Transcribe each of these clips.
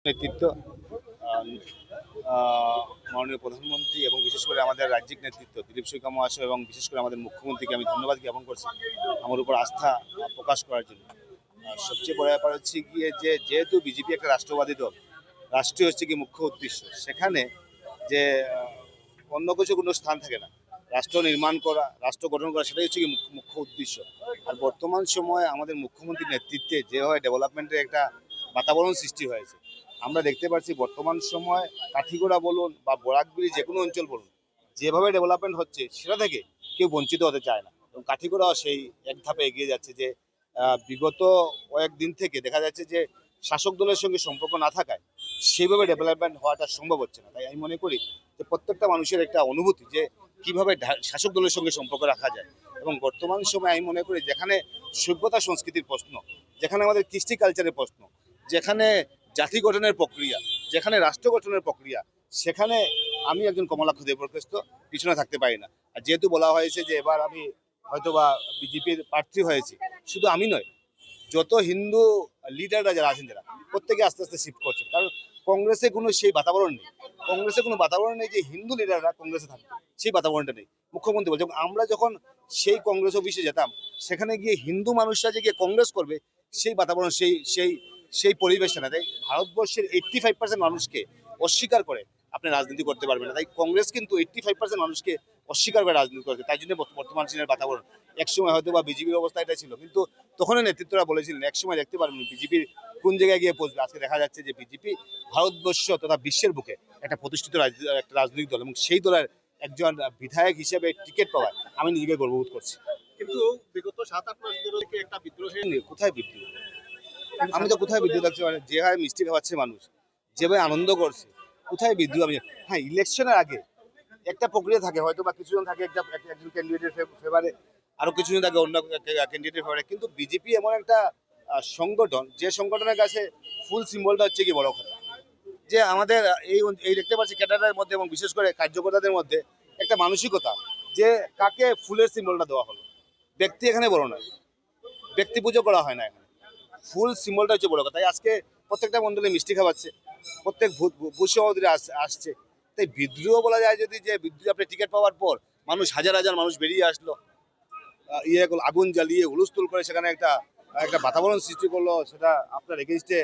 নেতৃত্ব মাননীয় প্রধানমন্ত্রী এবং বিশেষ করে আমাদের রাজ্যিক নেতৃত্ব দিলীপ শইকিয়া মহাশয় এবং বিশেষ করে আমাদের মুখ্যমন্ত্রীকে আমি ধন্যবাদ জ্ঞাপন করছি আমার উপর আস্থা প্রকাশ করার জন্য। সবচেয়ে বড় ব্যাপার হচ্ছে গিয়ে যে যেহেতু বিজেপি একটা রাষ্ট্রবাদী দল, রাষ্ট্রীয় হচ্ছে কি মুখ্য উদ্দেশ্য, সেখানে যে অন্য কিছু কোনো স্থান থাকে না। রাষ্ট্র নির্মাণ করা, রাষ্ট্র গঠন করা, সেটাই হচ্ছে কি মুখ্য উদ্দেশ্য। আর বর্তমান সময়ে আমাদের মুখ্যমন্ত্রীর নেতৃত্বে যেভাবে ডেভেলপমেন্টের একটা বাতাবরণ সৃষ্টি হয়েছে, আমরা দেখতে পাচ্ছি বর্তমান সময় কাঠিগোড়া বলুন বা বরাকবিলি যে কোনো অঞ্চল বলুন, যেভাবে ডেভেলপমেন্ট হচ্ছে সেটা থেকে কেউ বঞ্চিত হতে চায় না। এবং কাঠিগোড়াও সেই এক ধাপে এগিয়ে যাচ্ছে যে বিগত কয়েকদিন থেকে দেখা যাচ্ছে যে শাসক দলের সঙ্গে সম্পর্ক না থাকায় সেইভাবে ডেভেলপমেন্ট হওয়াটা সম্ভব হচ্ছে না। তাই আমি মনে করি যে প্রত্যেকটা মানুষের একটা অনুভূতি যে কিভাবে শাসক দলের সঙ্গে সম্পর্ক রাখা যায়। এবং বর্তমান সময়ে আমি মনে করি যেখানে সভ্যতা সংস্কৃতির প্রশ্ন, যেখানে আমাদের কৃষ্টি কালচারের প্রশ্ন, যেখানে জাতি গঠনের প্রক্রিয়া, যেখানে রাষ্ট্র গঠনের প্রক্রিয়া, সেখানে আমি একজন কমলাক্ষ দেববরকৃষ্ট পিছনে থাকতে পারি না। আর যেহেতু বলা হয়েছে যে এবার আমি হয়তোবা বিজেপির প্রার্থী হয়েছি, শুধু আমি নয়, যত হিন্দু লিডাররা যারা আছেন যারা প্রত্যেকে আস্তে আস্তে শিফট করছেন। কারণ কংগ্রেসে কোনো সেই বাতাবরণ নেই, কংগ্রেসে কোনো বাতাবরণ নেই যে হিন্দু লিডাররা কংগ্রেসে থাকবে, সেই বাতাবরণটা নেই। মুখ্যমন্ত্রী বলছে আমরা যখন সেই কংগ্রেস অফিসে যেতাম, সেখানে গিয়ে হিন্দু মানুষরা যে গিয়ে কংগ্রেস করবে সেই বাতাবরণ, সেই সেই সেই পরিবেশটা না। তাই ভারতবর্ষের 85% মানুষকে অস্বীকার করে আপনি রাজনীতি করতে পারবেন না। তাই কংগ্রেস কিন্তু 85% মানুষকে অস্বীকার করে রাজনীতি করছে। তাই জন্য বর্তমান দিনের বাতাবরণ। একসময় হয়তো বা বিজেপির অবস্থা এটা ছিল, কিন্তু তখনই নেতৃত্বরা বলেছিলেন একসময় দেখতে পারবেন বিজেপির কোন জায়গায় গিয়ে পৌঁছবে। আজকে দেখা যাচ্ছে যে বিজেপি ভারতবর্ষ তথা বিশ্বের বুকে একটা প্রতিষ্ঠিত একটা রাজনৈতিক দল এবং সেই দলের একজন বিধায়ক হিসেবে টিকিট পাওয়ায় আমি নিজেকে গর্ববোধ করছি। কিন্তু বিগত 7-8 মাস ধরে একটা বিদ্রোহ কোথায় বিদ্রোহ? আমি তো কোথায় বিদ্রোহ দেখছি? মানে যে হারে মিষ্টি খাওয়াচ্ছে মানুষ, যেভাবে আনন্দ করছে, কোথায় বিদ্রোহ? আমি হ্যাঁ, ইলেকশনের আগে একটা প্রক্রিয়া থাকে, হয়তো বা কিছুজন থাকে একজন ক্যান্ডিডেটের ফেভারে, আরো কিছুজন থাকে অন্য ক্যান্ডিডেটের ফেভারে। কিন্তু বিজেপি এমন একটা সংগঠন, যে সংগঠনের কাছে ফুল সিম্বলটা হচ্ছে কি বড় কথা। যে আমাদের এই দেখতে পাচ্ছি ক্যাডারের মধ্যে এবং বিশেষ করে কার্যকর্তাদের মধ্যে একটা মানসিকতা যে কাকে ফুলের সিম্বলটা দেওয়া হলো। ব্যক্তি এখানে বড় নয়, ব্যক্তি পুজো করা হয় না, এখানে ফুল সিম্বলটা হচ্ছে বড় কথা। তাই আজকে প্রত্যেকটা মন্ডলে মিষ্টি খাওয়াচ্ছে, প্রত্যেক ভূত সহোদরী আসছে। তাই বিদ্রোহ বলা যায় যদি, যে বিদ্রোহ আপনি টিকিট পাওয়ার পর মানুষ হাজার হাজার মানুষ বেরিয়ে আসলো, আগুন জ্বালিয়ে হুলস্থুল করে সেখানে একটা একটা বাতাবরণ সৃষ্টি করলো, সেটা আপনার এগেইনস্টে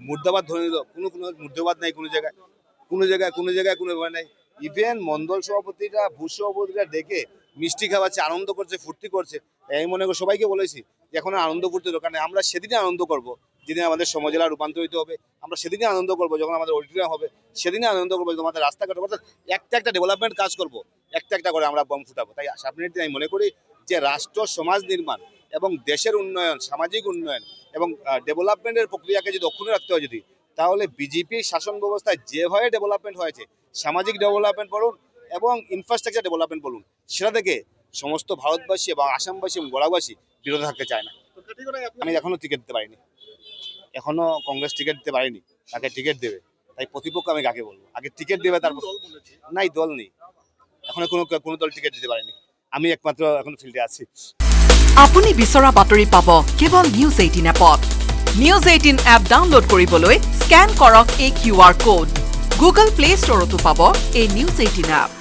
মুর্দাবাদ ধরে নিল। কোনো মুর্দাবাদ নাই কোনো জায়গায়, কোনো ব্যাপার নাই। ইভেন মন্ডল সভাপতিরা, ভূত সভাপতিরা ডেকে মিষ্টি খাওয়াচ্ছে, আনন্দ করছে, ফুর্তি করছে। আমি মনে করি সবাইকে বলেছি যে এখন আনন্দ ফুর্তি দরকার নেই। আমরা সেদিনই আনন্দ করব যেদিন আমাদের সমজেলা রূপান্তরিত হবে। আমরা সেদিনই আনন্দ করবো যখন আমাদের অডিটোরিয়াম হবে, সেদিনই আনন্দ করবো যখন আমাদের রাস্তাঘাট হবে। একটা ডেভেলপমেন্ট কাজ করব, একটা করে আমরা বম ফুটাবো। তাই সামনের দিন আমি মনে করি যে রাষ্ট্র সমাজ নির্মাণ এবং দেশের উন্নয়ন, সামাজিক উন্নয়ন এবং ডেভেলপমেন্টের প্রক্রিয়াকে যদি অক্ষুণ্ণ রাখতে হয় যদি, তাহলে বিজেপির শাসন ব্যবস্থায় যেভাবে ডেভেলপমেন্ট হয়েছে, সামাজিক ডেভেলপমেন্ট বলুন এবং ইনফ্রাস্ট্রাকচার ডেভেলপমেন্ট বলুন, সেটা থেকে সমস্ত ভারতবাসী এবং আসামবাসী এবং গোড়াবাসী বিরত থাকতে চায় না। আমি এখনো টিকিট দিতে পারিনি, এখনো কংগ্রেস টিকিট দিতে পারিনি, তাকে টিকিট দেবে। তাই প্রতিপক্ষ আমি কাকে বলবো? আগে টিকিট দেবে, তারপর। নাই, দল নেই এখনো, কোনো দল টিকিট দিতে পারেনি। আমি একমাত্র এখন ফিল্ডে আছি। আপুনি বিচৰা বাতৰি পাব কেৱল নিউজ 18 এপত। নিউজ 18 এপ ডাউনলোড কৰিবলৈ স্কেন কৰক এই QR কোড। গুগল প্লে ষ্টৰতো পাব এই নিউজ 18 এপ।